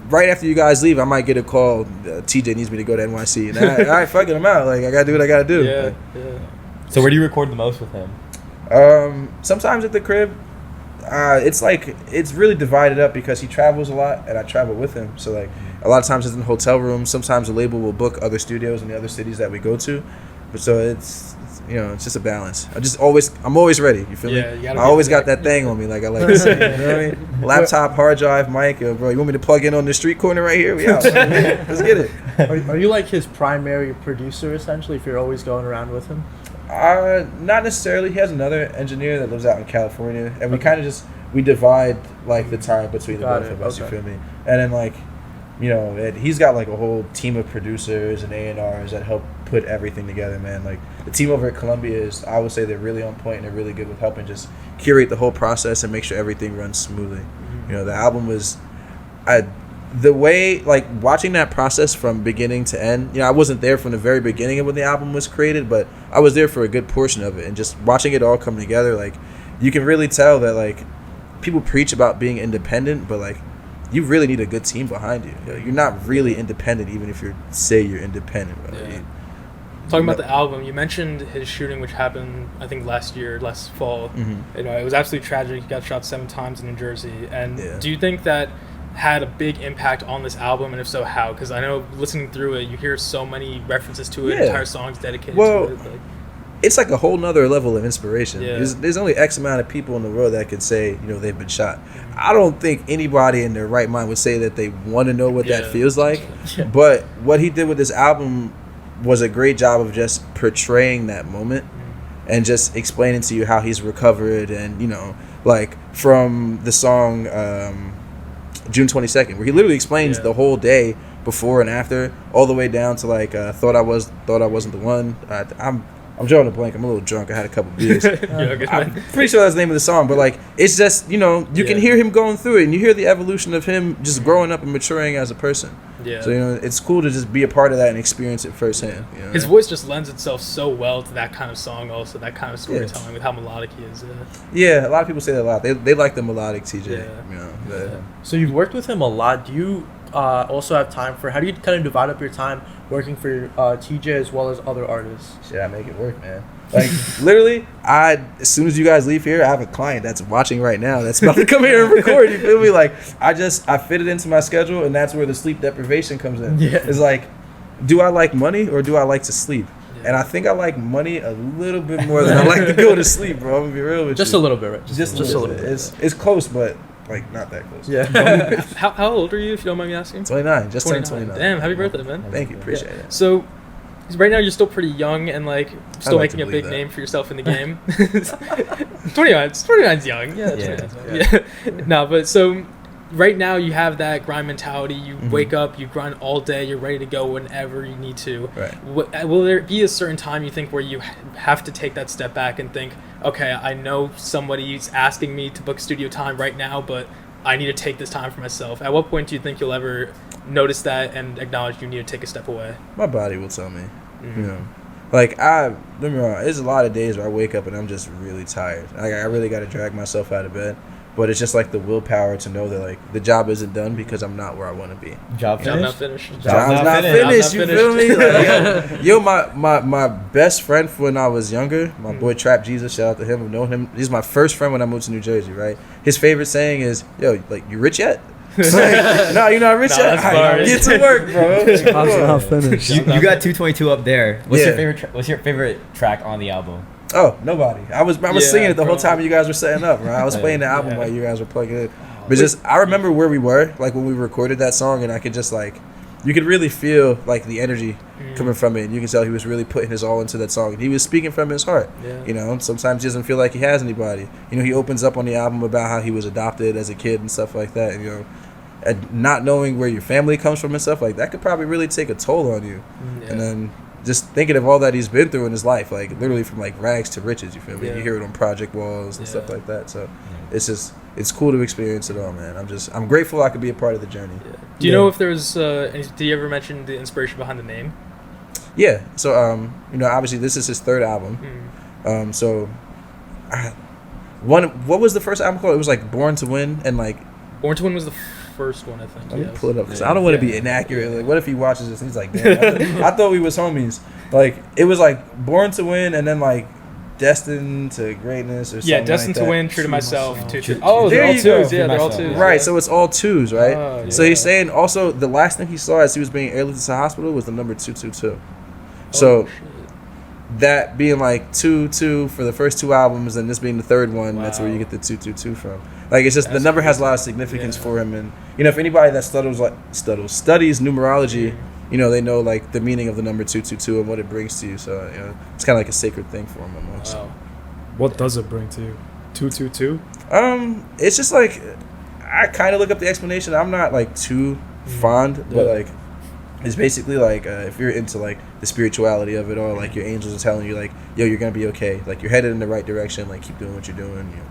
right after you guys leave, I might get a call. TJ needs me to go to NYC, and all right, fuck it, I'm out. Like I gotta do what I gotta do. Yeah, like, yeah. So where do you record the most with him? Sometimes at the crib. It's like it's really divided up because he travels a lot and I travel with him. So like a lot of times it's in hotel rooms. Sometimes the label will book other studios in the other cities that we go to. But so it's it's just a balance. I'm always ready. You feel me? I always got that thing on me. Like I like to say, you know what I mean? Laptop, hard drive, mic. Bro, you want me to plug in on the street corner right here? We out. Let's get it. Are you like his primary producer essentially? If you're always going around with him? Not necessarily. He has another engineer that lives out in California, and we kind of we divide like the time between the both of us. You feel me? And then like, and he's got like a whole team of producers and A&Rs that help put everything together, man. Like the team over at Columbia is, I would say they're really on point and they're really good with helping just curate the whole process and make sure everything runs smoothly. The album was, the way, like, watching that process from beginning to end, I wasn't there from the very beginning of when the album was created, but I was there for a good portion of it. And just watching it all come together, like, you can really tell that, like, people preach about being independent, but, like, you really need a good team behind you. You're not really independent even if you say you're independent. Yeah. Talking about the album, you mentioned his shooting, which happened, I think, last fall. Mm-hmm. It was absolutely tragic. He got shot 7 times in New Jersey. And do you think that had a big impact on this album, and if so, how? Because I know listening through it, you hear so many references to it, entire songs dedicated to it. Like, it's like a whole nother level of inspiration. There's only X amount of people in the world that could say, they've been shot. I don't think anybody in their right mind would say that they want to know what that feels like. But what he did with this album was a great job of just portraying that moment and just explaining to you how he's recovered, and like from the song June 22nd, where he literally explains the whole day before and after, all the way down to like thought I wasn't the one. I'm drawing a blank. I'm a little drunk. I had a couple beers. I'm pretty sure that's the name of the song, but like it's just you can hear him going through it, and you hear the evolution of him just growing up and maturing as a person. Yeah. So it's cool to just be a part of that and experience it firsthand. His voice just lends itself so well to that kind of song, also that kind of storytelling with how melodic he is. Yeah, a lot of people say that a lot. They like the melodic TJ. So you've worked with him a lot. Do you also have time how do you kind of divide up your time working for TJ as well as other artists? Shit, I make it work, man. Like literally, as soon as you guys leave here, I have a client that's watching right now that's about to come here and record. You feel me? Like I fit it into my schedule, and that's where the sleep deprivation comes in. Yeah. It's like, do I like money or do I like to sleep? Yeah. And I think I like money a little bit more than I like to go to sleep, bro. I'm gonna be real with you. Just a little bit, right? Just a little bit. It's close, but like not that close. Yeah. How old are you, if you don't mind me asking? 29. Just turned 29. Damn, happy birthday, man. Thank you. Appreciate it. So right now you're still pretty young and like still making a big name for yourself in the game. 29's young. Yeah. No, but so right now you have that grind mentality. You wake up, you grind all day, you're ready to go whenever you need to. Right. Will there be a certain time you think where you have to take that step back and think, okay, I know somebody's asking me to book studio time right now, but I need to take this time for myself. At what point do you think you'll ever notice that and acknowledge you need to take a step away? My body will tell me. Like don't get me wrong, there's a lot of days where I wake up and I'm just really tired. Like I really got to drag myself out of bed. But it's just like the willpower to know that like the job isn't done because I'm not where I want to be. Job's not finished. Job's not finished. You feel me? Like, my best friend when I was younger, my boy Trap Jesus, shout out to him. I've known him. He's my first friend when I moved to New Jersey. Right. His favorite saying is, "Yo, like you rich yet?" Like, no, you're not rich yet. Get to work, bro. Job's not finished. You got 222 up there. What's your favorite track on the album? Oh, Nobody. I was singing it the whole time you guys were setting up, right? I was playing the album while you guys were plugging it. But I remember where we were, like when we recorded that song, and I could just like, you could really feel like the energy coming from it. And you can tell he was really putting his all into that song. And he was speaking from his heart. Yeah. Sometimes he doesn't feel like he has anybody. He opens up on the album about how he was adopted as a kid and stuff like that. And, and not knowing where your family comes from and stuff like that could probably really take a toll on you. Yeah. And then just thinking of all that he's been through in his life, like literally from like rags to riches, you feel me? You hear it on Project Walls and stuff like that. So it's cool to experience it all, man. I'm grateful I could be a part of the journey. Yeah. Do you know if there's did you ever mention the inspiration behind the name? Yeah. So obviously this is his third album. What was the first album called? It was like Born to Win, and like Born to Win was the first one, I think. Let me pull it up because I don't want to be inaccurate. Like, what if he watches this and he's like, damn, I thought we was homies. Like, it was like Born to Win and then like Destined to Greatness or something. Yeah, Destined like to Win, True to Myself. Oh, they're all you go. twos. Yeah, they're all twos. Right, so it's all twos, right? Oh, So he's saying also the last thing he saw as he was being airlifted to the hospital was the number 222. So that being like 2 for the first 2 albums and this being the third one, that's where you get the 222 from. Like, it's just the number has a lot of significance for him. And, you know, if anybody that studies numerology, you know, they know like the meaning of the number 222 and what it brings to you. So, you know, it's kind of like a sacred thing for him almost. Wow. What does it bring to you? 222? It's just like, I kind of look up the explanation. I'm not like too fond, but like, it's basically like if you're into like the spirituality of it all, like your angels are telling you like, yo, you're gonna be okay. Like, you're headed in the right direction. Like, keep doing what you're doing. You know,